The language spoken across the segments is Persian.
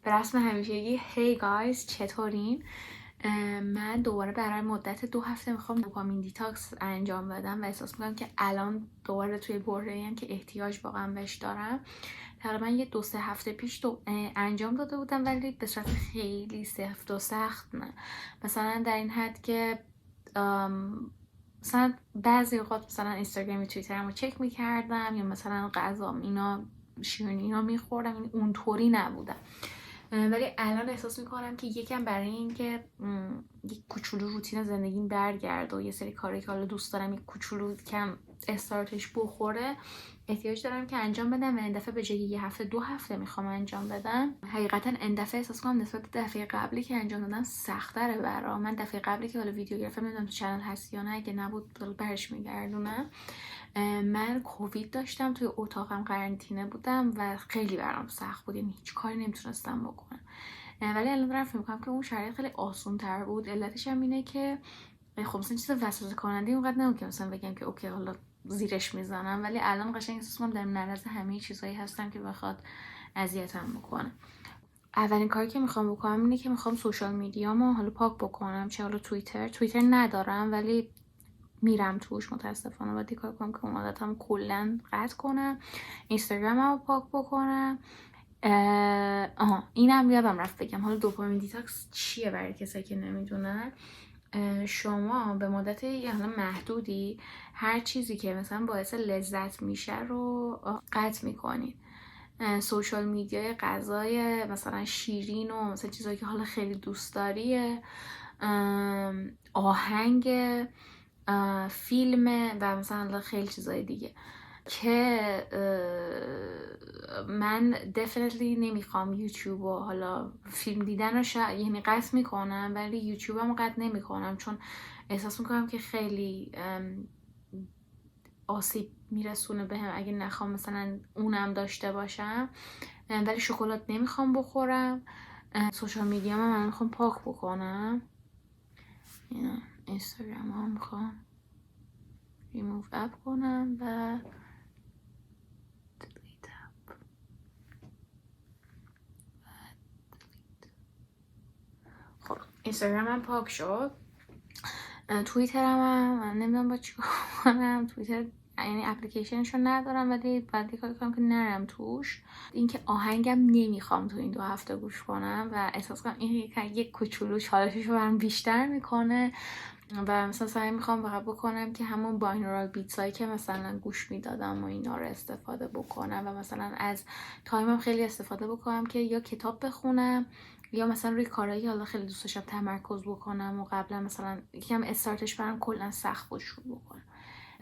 به رسم همیشگی هی گایز چطورین؟ من دوباره برای مدت 2 هفته میخوام دوپامین دیتاکس انجام بدم و احساس میکنم که الان دوباره توی برهه‌ایم که احتیاج واقعا بهش دارم. تقریبا یه 2-3 هفته پیش انجام داده بودم ولی به صورت خیلی سفت و سخت نه. مثلا در این حد که مثلا بعضی اوقات مثلا اینستاگرام توییترم رو چک میکردم یا مثلا غذام اینا شیرینی اینا میخوردم، یعنی اونطوری نبودم. ولی الان احساس میکنم که یکم برای اینکه یک کوچولو روتین زندگیم برگرده و یه سری کاری که حالا دوست دارم یک کوچولو کم استارتش بخوره احتیاج دارم که انجام بدم و این دفعه به جای یه هفته 2 هفته میخوام انجام بدم. حقیقتا این دفعه احساس کنم نسبت دفعه قبلی که انجام دادم سخت‌تره برام. من دفعه قبلی که حالا ویدیو گرفتم نمیدونم تو چنل هست یا نه، اگه نبود برش میگردونم. من کووید داشتم، توی اتاقم قرنطینه بودم و خیلی برام سخت بود، یعنی هیچ کاری نمیتونستم بکنم. ولی الان دارم فکر میکنم که اون شرایط خیلی آسون تر بود. علتش هم اینه که خب مثلا چیز وسوسه کننده اونقدر نبود که مثلا بگم که اوکی حالا زیرش میزنم، ولی الان قشنگ احساس میکنم در معرض همه چیزایی هستم که بخواد اذیتم بکنه. اولین کاری که میخوام بکنم اینه که میخوام سوشال میدیامو حالا پاک بکنم. چه حالا توییتر ندارم ولی میرم توش متاسفانه، باید کار کنم که اون عادتم کلا قطع کنم. اینستاگراممو پاک بکنم. اینم یادم رفت بگم، حالا دوپامین دیتاکس چیه برای کسایی که نمیدونن. شما به مدت حالا محدودی هر چیزی که مثلا باعث لذت میشه رو قطع میکنید. سوشال میدیای غذای مثلا شیرین و مثلا چیزایی که حالا خیلی دوست داریه، آهنگ، فیلم و مثلا خیلی چیزای دیگه که من definitely نمیخوام یوتیوب و حالا فیلم دیدن رو یعنی قطع میکنم ولی یوتیوب هم قطع نمیکنم، چون احساس میکنم که خیلی آسیب میرسونه بهم اگه نخوام مثلا اونم داشته باشم. ولی شکلات نمیخوام بخورم. سوشال میدیا من میخوام پاک بکنم. اینستاگرام هم میخوام ریموو اپ کنم و دیلیت اپ. خب اینستاگرام هم پاک شد. توییترم هم من نمیدونم با چیکار کنم. توییتر یعنی اپلیکیشنشو ندارم ولی بعد کار کنم که نرم توش. اینکه آهنگم نمیخوام تو این 2 هفته گوش کنم و احساس کنم این یک کوچولو چالششو برام بیشتر میکنه و مثلا سعی میخوام فقط بکنم که همون باینورال بیتس هایی که مثلا گوش میدادم و اینا رو استفاده بکنم و مثلا از تایمم خیلی استفاده بکنم که یا کتاب بخونم یا مثلا روی کارهایی حالا خیلی دوست داشتم تمرکز بکنم و قبلا مثلا یکم استارتش برام کلا سخت بود شروع بکنم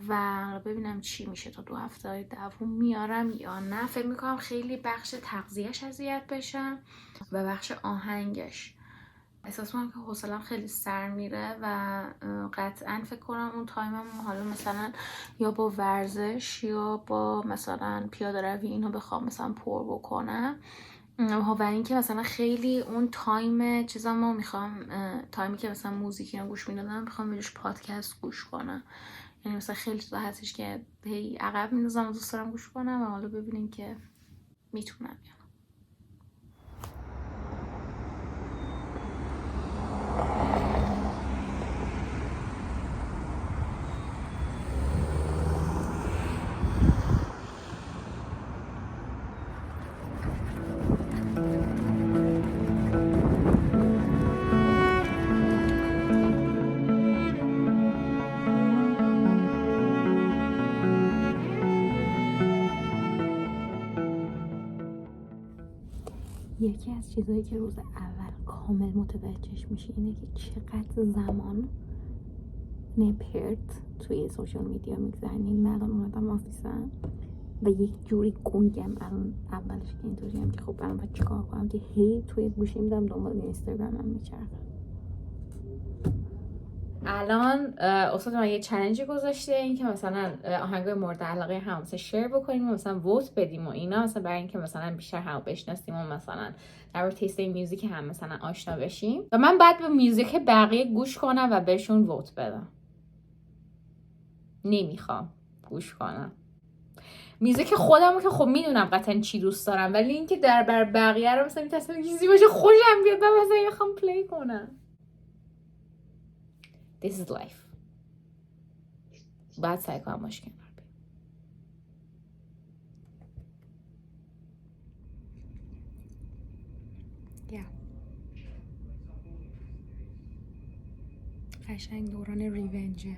و ببینم چی میشه. تا 2 هفته دوم میارم یا نه. فکر میکنم خیلی بخش تغذیهش اذیت بشم و بخش آهنگش. احساس میکنم که حوصله‌ام خیلی سر میره و قطعا فکر کنم اون تایمم حالا مثلا یا با ورزش یا با مثلا پیاده روی اینو بخوام مثلا پر بکنم و اینکه مثلا خیلی اون تایم چیزامو میخوام، تایمی که مثلا موزیکی رو گوش میدادم میخوام بهش پادکست گوش کنم. یعنی مثلا خیلی چیزا هستش که هی عقب میندازم و دوست دارم گوش کنم و حالا ببینیم که میتونم یا یکی از چیزایی که روز اول کامل متوجهش میشه اینه که چقدر زمان نپرت توی سوشال میدیا میگذرنیم. من الان اومدم آفیسم و یک جوری گنگم الان اولش که اینطوری هم که خب الان باید چیکار کنم که هی توی گوشی میدم دنبال اینستاگرامم میچرخم. الان استاد من یه چالنجی گذاشته، این که مثلا آهنگای مورد علاقه هم مثلا شیر بکنیم و مثلا ووت بدیم و اینا، مثلا برای اینکه مثلا بیشتر هم بشناسیم و مثلا در تیست میوزیک هم مثلا آشنا بشیم و من بعد به میوزیک بقیه گوش کنم و بهشون ووت بدم. نمیخوام گوش کنم. میوزیک خودمو که خب میدونم قطعا چی دوست دارم، ولی اینکه در بر بقیه رو مثلا تصمیم چیزی باشه خوشم بیاد و مثلا بخوام پلی کنم. This is life. باید سعی کنم باش کنار بیام. قشنگ دوران ریونجه.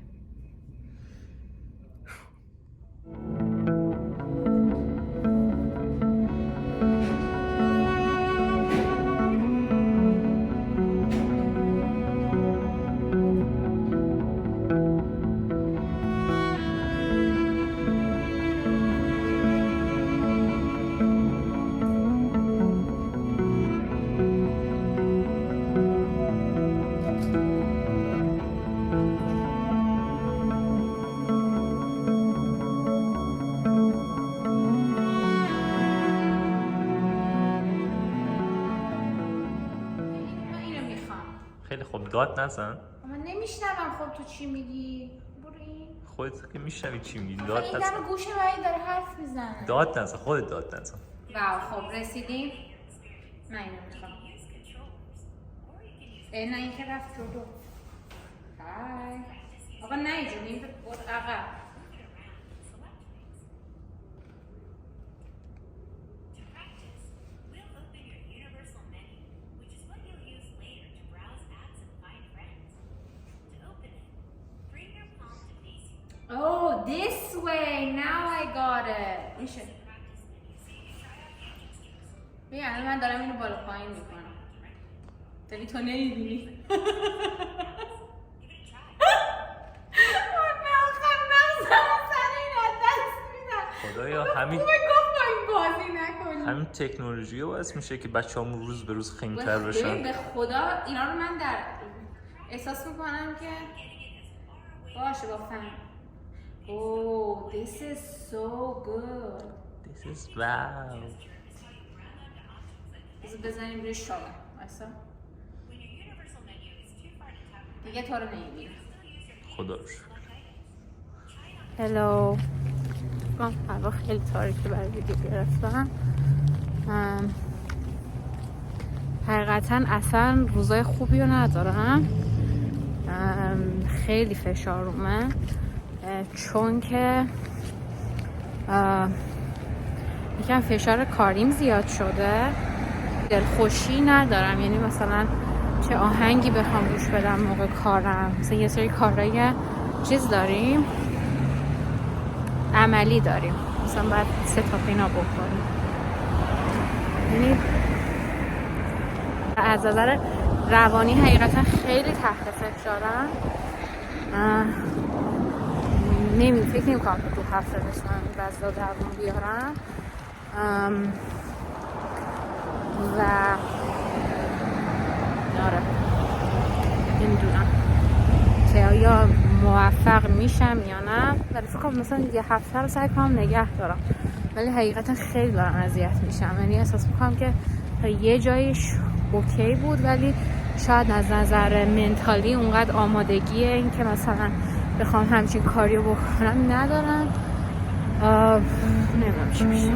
خیلی خوب، داد نزن. من نمیشنوم. خب تو چی میگی؟ برو این. خودت که میشنوی چی میگی. داد داد نزن. نزن. این گوشه ولی داره حرف میزنه. داد نزن، خودت داد نزن. واو خب رسیدیم. من اینو میخوام. نه این که رفت جلو. های آقا نه اینجوری این بود عقب. Oh, this way. Now I got it. میشه. بیا من دارم اینو بالا پایین میکنم. ولی تو نمیبینی. خدایا همین همین تکنولوژی باعث میشه که بچه‌هامون روز به روز خنگ‌تر بشن. به خدا اینا رو من در احساس میکنم که باشه با فهم. Oh, this is so good. This is wow. بزنیم روی شاور. واسه دیگه تو رو نمیبینم. خدا رو شکر. هلو. هوا خیلی تاریکه برای ویدیو گرفتم. حقیقتا اصلا روزای خوبی رو ندارم. خیلی فشار رومه، چون که یکم فشار کاریم زیاد شده. دلخوشی ندارم، یعنی مثلا چه آهنگی بخوام گوش بدم موقع کارم. مثلا یه سری کارهای چیز داریم، عملی داریم، مثلا باید 3 تا اینا بکنیم. یعنی از نظر روانی حقیقتا خیلی تحت فشارم. فکر نمی‌کنم که تو هفته بتونم وضع دوام بیارم و آره نمیدونم که آیا موفق میشم یا نه، ولی فکر کنم مثلا یه هفته رو سعی کنم نگه دارم، ولی حقیقتا خیلی دارم اذیت میشم. یعنی احساس میکنم که یه جایش اوکی بود، ولی شاید از نظر منتالی اونقدر آمادگی این که مثلا بخوام همچین کاریو بکنم ندارم. نمیدونم چی میشه.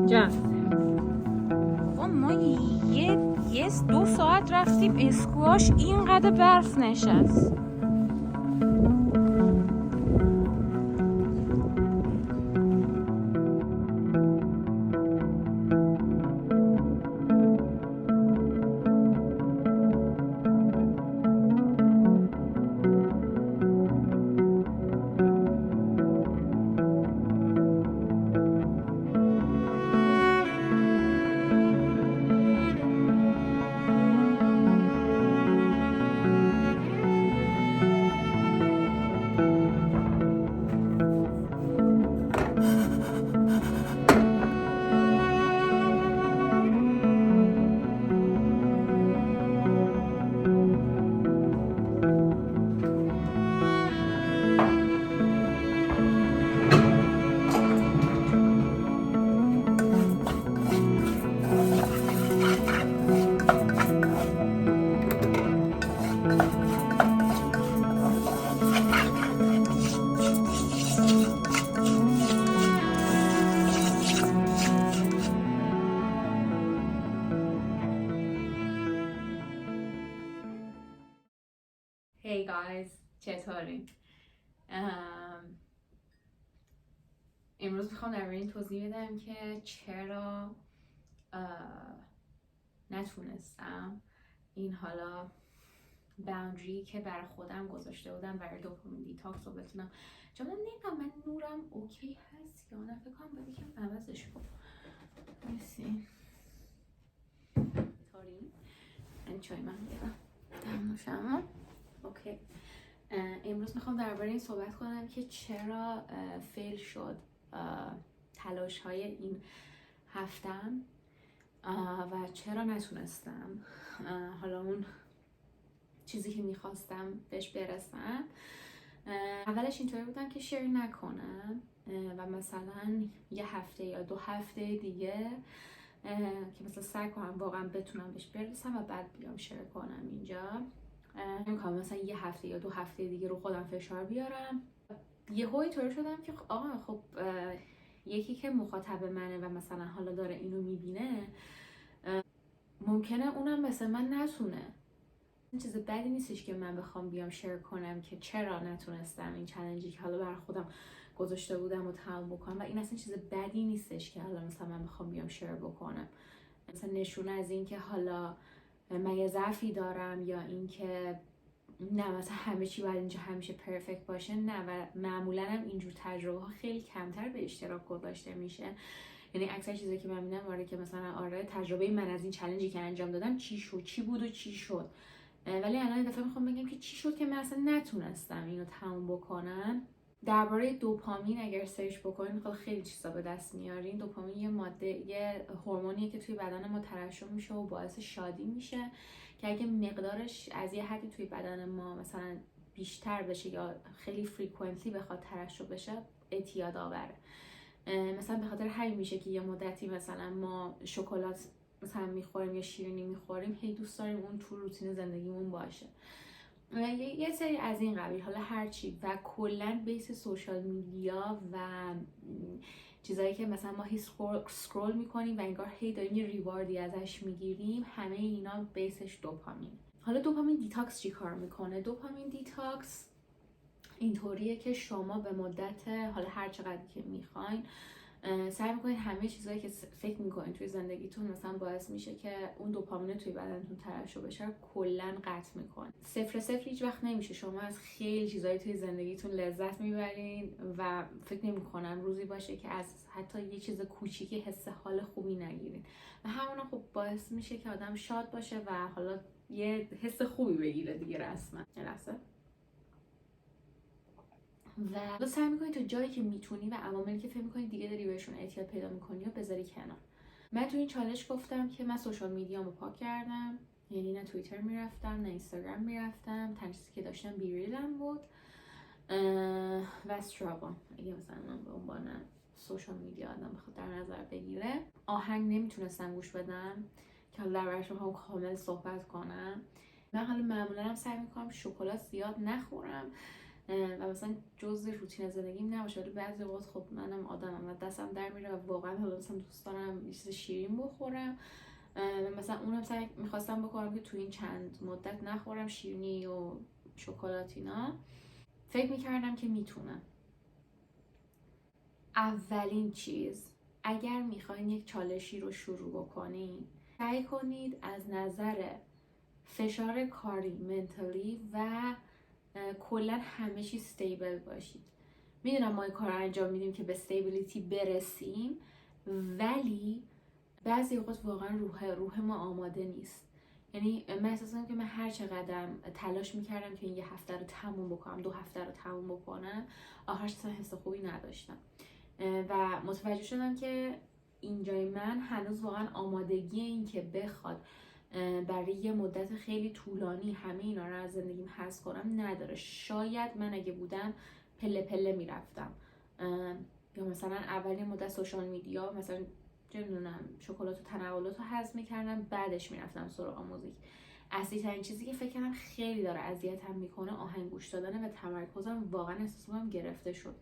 جان ما یه 2 ساعت رفتیم اسکواش، اینقدر برف نشست. guys چطورین؟ امروز میخوام در این توضیح بدم که چرا نتونستم این حالا باوندری که برای خودم گذاشته بودم برای دوپامین دیتاکس رو بتونم چون من نمیدونم من نورم اوکی هست یا نه، فکر کنم باید یکم عوضش کنم. مرسی تاری این چای من بیارم دمنوشم. اوکی امروز میخوام درباره این صحبت کنم که چرا فیل شد تلاش های این هفتم و چرا نتونستم حالا اون چیزی که میخواستم بهش برسم. اولش اینطوری بودم که شیر نکنم و مثلا یه هفته یا 2 هفته دیگه که مثلا سعی کنم واقعا بتونم بهش برسم و بعد بیام شیر کنم اینجا. نمی‌خوام مثلا یه هفته یا 2 هفته دیگه رو خودم فشار بیارم. یهو اینطوری شدم که آقا خب یکی که مخاطب منه و مثلا حالا داره اینو میبینه ممکنه اونم مثل من نتونه. این چیز بدی نیستش که من بخوام بیام شیر کنم که چرا نتونستم این چالنجی که حالا برای خودم گذاشته بودم و تمام بکنم و این اصلا چیز بدی نیستش که حالا مثلا من بخوام بیام شیر بکنم. مثلا نشونه از این که حالا من یه ضعفی دارم یا اینکه نه مثلا همه چی باید اینجا همیشه پرفکت باشه، نه و معمولا هم اینجور تجربه ها خیلی کمتر به اشتراک گذاشته میشه. یعنی اکثر چیزایی که من میبینم آره که مثلا آره تجربه من از این چالنجی که انجام دادم چی شد، چی بود و چی شد، ولی الان این دفعه میخوام بگم که چی شد که من اصلا نتونستم اینو تموم بکنم. درباره دوپامین اگر سرچ بکنین خیلی چیزا به دست میارین. دوپامین یه ماده، یه هورمونیه که توی بدن ما ترشح میشه و باعث شادی میشه که اگه مقدارش از یه حدی توی بدن ما مثلا بیشتر بشه یا خیلی فریکونتلی بخواد ترشح بشه اعتیاد آوره. مثلا به خاطر همین میشه که یه مدتی مثلا ما شکلات مثلا میخوریم یا شیرینی میخوریم هی دوست داریم اون تو روتین زندگیمون باشه. یه سری از این قبیل، حالا هرچی و کلا بیس سوشال میدیا و چیزایی که مثلا ما هی سکرول میکنیم و انگار هی داریم یه ریواردی ازش میگیریم، همه اینا بیسش دوپامین. حالا دوپامین دیتاکس چی کار میکنه؟ دوپامین دیتاکس اینطوریه که شما به مدت حالا هر چقدر که میخواین سعی میکنید همه چیزایی که فکر میکنید توی زندگیتون مثلا باعث میشه که اون دوپامین توی بدنتون ترشح بشه کلا قطع میکنه. 0 هیچ وقت نمیشه. شما از خیلی چیزایی توی زندگیتون لذت میبرین و فکر نمیکنم روزی باشه که از حتی یه چیز کوچیکی حس حال خوبی نگیرین و همون خب باعث میشه که آدم شاد باشه و حالا یه حس خوبی بگیره دیگه رسما. و سعی میکنی تا جایی که میتونی و عواملی که فکر میکنی دیگه داری بهشون اعتیاد پیدا میکنی و بذاری کنار. من تو این چالش گفتم که من سوشال میدیامو پاک کردم، یعنی نه توییتر میرفتم نه اینستاگرام میرفتم، تنها چیزی که داشتم بیریلم بود و استرابام. اگه مثلا من به عنوان سوشال میدیا آدم بخواد در نظر بگیره. آهنگ نمیتونستم گوش بدم که حالا دربارش میخوام کامل صحبت کنم. من حالا معمولا هم سعی میکنم شکلات زیاد نخورم و مثلا جزء روتین زندگیم نباشه، ولی بعضی وقت خب منم آدمم و دستم در میره و واقعا حالا مثلا دوست دارم یه چیز شیرین بخورم و مثلا اونم سعی میخواستم بکنم که تو این چند مدت نخورم شیرینی و شکلاتینا. فکر میکردم که میتونم. اولین چیز اگر میخواین یک چالشی رو شروع بکنید سعی کنید از نظر فشار کاری، منتالی و کلا همه چی استیبل باشید. میدونم ما این کار رو انجام میدیم که به استیبیلیتی برسیم، ولی بعضی اوقات واقعا روح ما آماده نیست. یعنی من احساس کنم که من هر چقدر تلاش میکردم که این یه هفته رو تموم بکنم، 2 هفته رو تموم بکنم، آخرش اصلا حس خوبی نداشتم و متوجه شدم که اینجای من هنوز واقعا آمادگی این که بخواد برای یه مدت خیلی طولانی همه اینا رو از زندگیم حذف کنم نداره. شاید من اگه بودم پله پله میرفتم یا مثلا اولین مدت سوشال میدیا مثلا نمیدونم شکلات و تنقلات رو حذف میکردم بعدش میرفتم سراغ موزیک. اصلی ترین چیزی که فکر کنم خیلی داره اذیتم میکنه آهنگ گوش دادن و تمرکزم واقعا احساس کنم گرفته شد.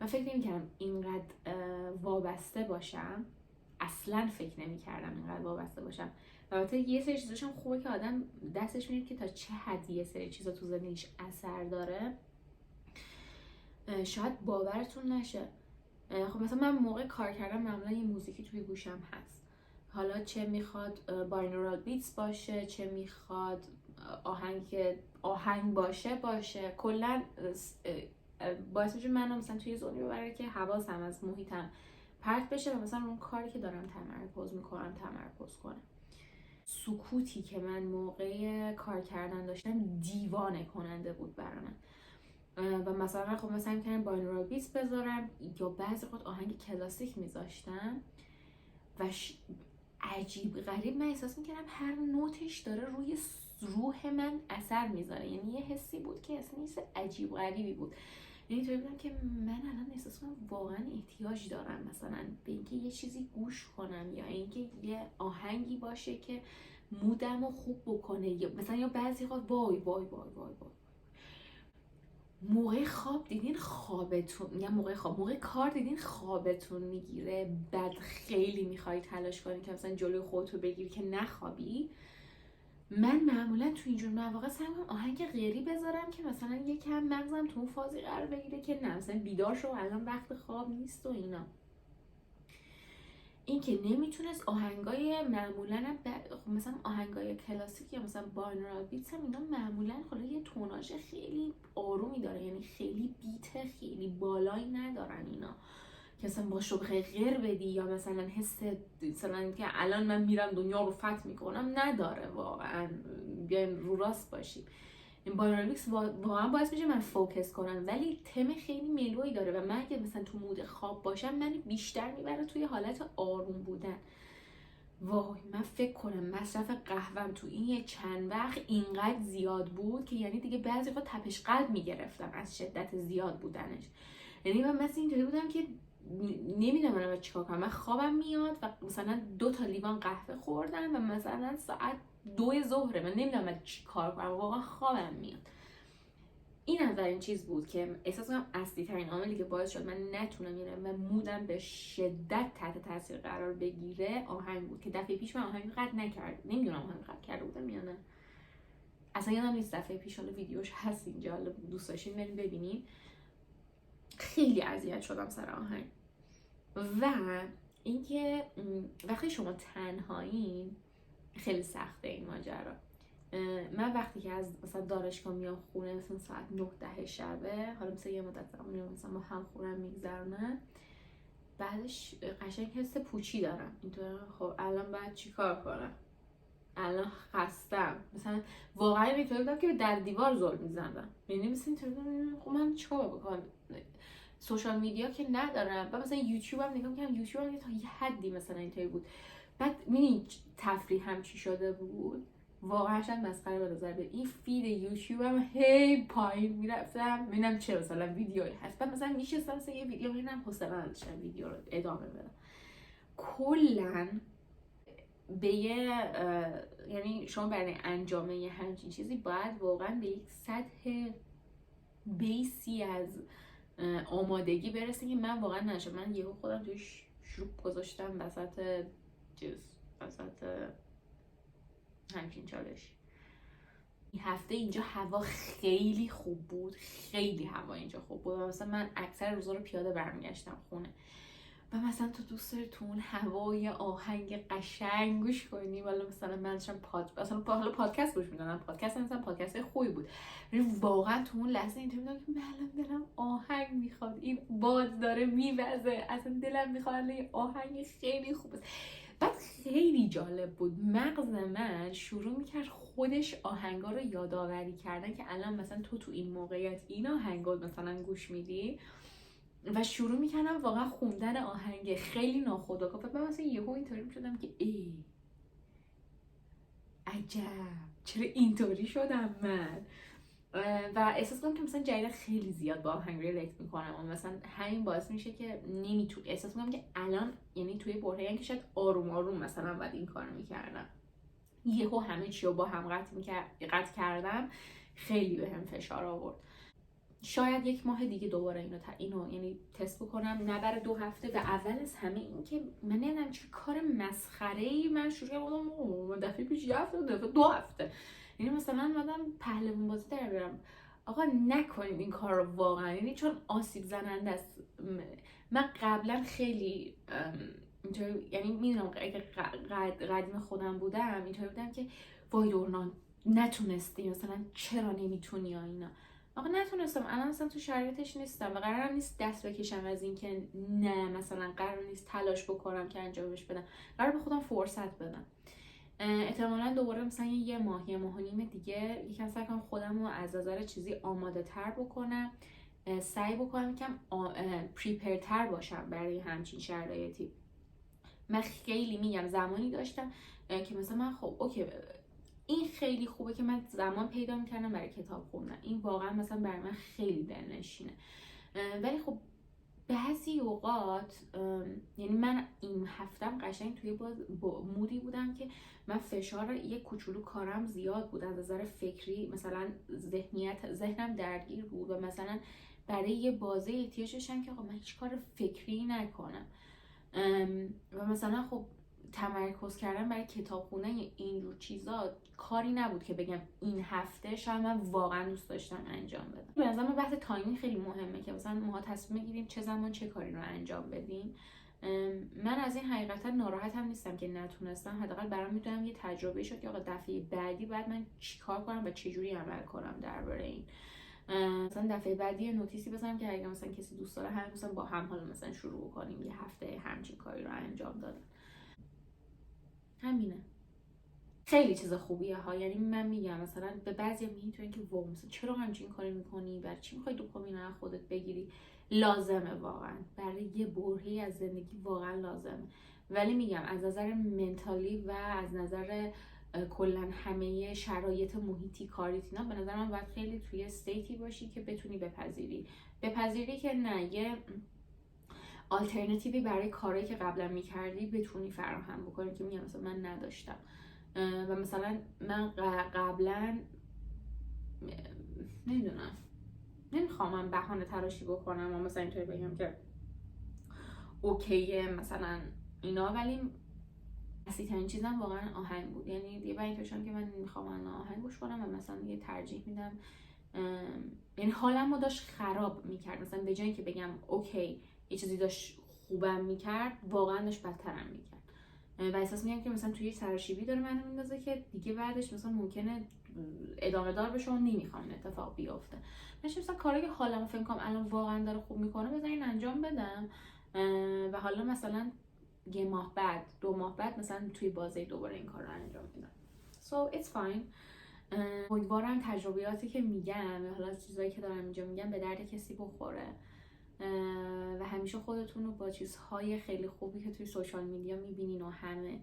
من فکر نمیکردم اینقدر وابسته باشم اصلا فکر نمی‌کردم اینقدر وابسته باشم. البته یه سری چیزاش هم خوبه که آدم دستش میاد که تا چه حدی یه سری چیزا تو زندگیش اثر داره. شاید باورتون نشه، خب مثلا من موقع کار کردن معمولا یه موزیکی توی گوشم هست، حالا چه میخواد باینورال بیتس باشه، چه میخواد آهنگ باشه کلا باعث میشه منم مثلا توی زونی ببره که حواسم از محیطم پرت بشه و مثلا اون کاری که دارم تمرکز کنم. سکوتی که من موقع کار کردن داشتم دیوانه کننده بود برای من. و مثلا خب مثلا می‌کردم باینورال بیتس بذارم یا بعضی وقت آهنگ کلاسیک میذاشتم و عجیب غریب من احساس میکردم هر نوتش داره روی روح من اثر میذاره. یعنی یه حسی بود که اصلا یه عجیب غریبی بود. یعنی طوری بودم که من الان احساس کنم واقعا احتیاج دارم مثلا به اینکه یه چیزی گوش کنم یا اینکه یه آهنگی باشه که مودمو خوب بکنه، یا مثلا یا بعضی وقت وای موقع خواب دیدین خوابتون، یا موقع کار دیدین خوابتون میگیره، بعد خیلی میخوای تلاش کنی که مثلا جلوی خودتو بگیری که نخوابی. من معمولا تو اینجور مواقع سعی می‌کنم آهنگ غیری بذارم که مثلا یکم مغزم تو اون فازی قرار بگیره که نه مثلا بیدار شو الان وقت خواب نیست و اینا. این که نمیتونست آهنگای معمولا مثلا آهنگای کلاسیک یا مثلا باینورال بیتس هم اینا معمولا خلا یه توناژ خیلی آرومی داره، یعنی خیلی بیت خیلی بالایی ندارن اینا که مثلا با شبخه غیر بدی یا مثلا حس مثلا که الان من میرم دنیا رو فتح میکنم نداره. واقعا بیایم رو راست باشیم، این باینورال بیتس واقعا باعث میشه من فوکس کنم، ولی تم خیلی ملویی داره و من اگه مثلا تو مود خواب باشم من بیشتر میبره توی حالت آروم بودن. وای من فکر کنم مصرف قهوهم تو این یه چند وقت اینقدر زیاد بود که یعنی دیگه بعضی وقت تپش قلب میگرفتم از شدت زیاد بودنش. یعنی من مثلا اینطوری بودم که نمیدونم من چیکار کنم. من خوابم میاد و مثلا 2 لیوان قهوه خوردم و مثلا ساعت 2 ظهره، من نمیدونم من چی کار کنم، واقعا خوابم میاد. این اولین چیز بود که احساس کنم اصلی ترین عاملی که باعث شد من نتونم و مودم به شدت تحت تاثیر قرار بگیره آهنگ بود که دفعه پیش من آهنگ قطع نکرد. نمیدونم آهنگ قطع کرده بودم یا نه، اصلا یادم نیست. دفعه پیش حالا ویدیوش هست اینجا، حالا دوست داشتین بریم ببینین. خیلی اذیت شدم سر آهنگ. و اینکه وقتی شما تنهایین خیلی سخته این ماجرا. من وقتی که از مثلا دانشگاه میام خونه مثلا ساعت 9-10 شبه، حالا مثلا یه مدت زمانی مثلا با هم خونم میگذرونم، بعدش قشنگ حس پوچی دارم اینطور خب الان باید چی کار کنم، الان خستم مثلا. واقعا اینطوری بودم که در دیوار زل میزنم، یعنی مثلا اینطوری بودم خب من چیکار بکنم. سوشال میدیا که ندارم و مثلا یوتیوب هم نگاه می‌کردم، یوتیوب هم تا یه حدی مثلا اینطوری بود. بعد می‌بینی تفریح هم چی شده بود، واقعا شاید مسخره به نظر بیاد. این فید یوتیوب هم هی پایین میرفتم ببینم چه مثلا ویدیویی هست، بعد مثلا میشستم مثلا یه ویدیو ببینم حوصله نداشتم ویدیو رو ادامه بدم. کلا به یعنی شما برای انجام یه همچین چیزی باید واقعا به یک سطح بیسی از آمادگی برسه که من واقعا نشم. من یهو خودم توی شروع گذاشتم وسط همچین چالش. این هفته اینجا هوا خیلی خوب بود، خیلی هوا اینجا خوب بود و مثلا من اکثر روزا رو پیاده برمیگشتم خونه و مثلا تو دوست داری تو اون هوای آهنگ قشنگ گوش کنی، ولی مثلا من داشتم حالا پادکست گوش میدادم، پادکست مثلا پادکست خوبی بود، ولی واقعا تو اون لحظه اینطوری بودم که من الان دلم آهنگ میخواد، این باد داره میوزه، اصلا دلم میخواد یه آهنگ خیلی خوب است. بعد خیلی جالب بود، مغز من شروع میکرد خودش آهنگا رو یادآوری کردن که الان مثلا تو این موقعیت این آهنگا مثلا گوش میدی و شروع میکنم واقعا خوندن آهنگ خیلی ناخودآگاه. و من مثلا یهو اینطوری میشدم که ای عجب چرا اینطوری شدم من، و احساس کنم که مثلا جدیدا خیلی زیاد با آهنگ ریلیت میکنم و مثلا همین باعث میشه که نمیتونم احساس کنم که الان یعنی توی برهه‌ای که شاید آروم آروم مثلا بعد این کارو میکردم، یهو همه چی رو با هم قطع کردم، خیلی بهم فشار آورد. شاید 1 ماه دیگه دوباره اینو یعنی تست بکنم، نه برای 2 هفته. و اول از همه این که من نمیدونم چه کار مسخره‌ای من شروع کردم دفعه پیش 1 هفته، دفعه 2 هفته، یعنی مثلا اومدم پهلوان بازی در بیارم. آقا نکنید این کار رو واقعا، یعنی چون آسیب زننده است. من قبلا خیلی اینطوری، یعنی میدونم اگه قدیم خودم بودم اینطوری بودم که وای دورنا نتونستی، مثلا چرا نمیتونی یا اینا. آقا نتونستم، الان مثلا تو شرایطش نیستم و قرارم نیست دست بکشم از این که نه مثلا قرار نیست تلاش بکنم که انجامش بدم، قرار به خودم فرصت بدم. احتمالاً دوباره مثلا 1 ماه 1 ماه و نیم دیگه یکم سعی کنم خودم رو از نظر چیزی آماده تر بکنم، سعی بکنم یکم پریپر تر باشم برای همچین شرایطی. من خیلی میگم زمانی داشتم که مثلا من خب اوکی این خیلی خوبه که من زمان پیدا میکنم برای کتاب خوندن، این واقعا مثلا برای من خیلی دلنشینه. ولی خب بعضی اوقات یعنی من این هفتم قشنگ توی مودی بودم که من فشار یک کوچولو کارم زیاد بود از نظر فکری، مثلا ذهنم درگیر بود و مثلا برای یه بازه احتیاج داشتم که آقا من هیچ کار فکری نکنم و مثلا خب تمرکز کردن برای کتاب خوندن اینجور چیزا کاری نبود که بگم این هفته شاید من واقعا دوست داشتم انجام بدم. به نظر من بحث تایمینگ خیلی مهمه که مثلا ما تصمیم بگیریم چه زمان چه کاری رو انجام بدیم. من از این حقیقتا ناراحت هم نیستم که نتونستم، حداقل برام میتونم یه تجربه شد که آقا دفعه بعدی بعد من چیکار کنم و چه جوری عمل کنم درباره این. مثلا دفعه بعدی نوتیسی بزنم که اگه مثلا کسی دوست داره هم مثلا با هم حالا مثلا شروع کنیم یه هفته همچین کاری رو انجام دادن. همینه. خیلی چیز خوبیه ها، یعنی من میگم مثلا به بعضیا میگن که واو مثلا چرا همچین کاری میکنی، برای چی میخوای دوپامین رو خودت بگیری؟ لازمه واقعا، برای یه برهه‌ای از زندگی واقعا لازمه. ولی میگم از نظر منتالی و از نظر کلا همه شرایط محیطی کاریت اینا به نظر من باید خیلی توی استیتی باشی که بتونی بپذیری که نه یه آلترناتیوی برای کاری که قبلا میکردی بتونی فراهم بکنی، که میگم مثلا من نداشتم و مثلا من قبلا نمیدونم، نمیخوام من بهانه تراشی بکنم و مثلا اینطوری بگم که اوکیه مثلا اینا، ولی اصلی ترین چیزم واقعا آهنگ بود. یعنی یه بار اینطور شدم که من میخوام آهنگ گوش کنم و مثلا یه ترجیح میدم، یعنی حالمو داشت خراب میکرد، مثلا به جای اینکه بگم اوکی یه چیزی داشت خوبم میکرد واقعا داشت بدترم میکرد و احساس میکنم که مثلا توی سرشیبی داره منو میندازه که دیگه بعدش مثلا ممکنه ادامه دار بشه و نمیخوام این اتفاق بیفته. مثلا کاری که حالمو فکر کنم الان واقعا داره خوب میکنه بذارین انجام بدم و حالا مثلا 1 ماه بعد 2 ماه بعد مثلا توی بازه دوباره این کار رو انجام میدم. So it's fine. امیدوارم تجربیاتی که میگم حالا چیزایی که دارم اینجا میگم به درد کسی بخوره و همیشه خودتون رو با چیزهای خیلی خوبی که توی سوشال میدیا میبینین و همه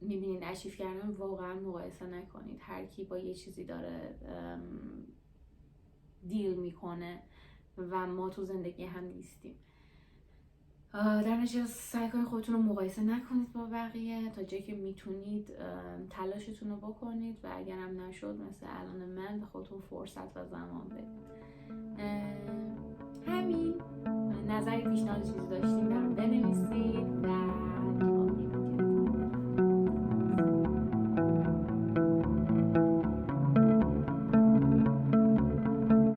میبینین اچیو کردن واقعا مقایسه نکنید. هر کی با یه چیزی داره دیل میکنه و ما تو زندگی هم نیستیم. در نتیجه سعی کنید خودتون رو مقایسه نکنید با بقیه، تا جایی که میتونید تلاشتون رو بکنید و اگرم نشد مثل الان من به خودتون فرصت و زمان بدید. همین. نظری پیشنهاد چیزی داشتید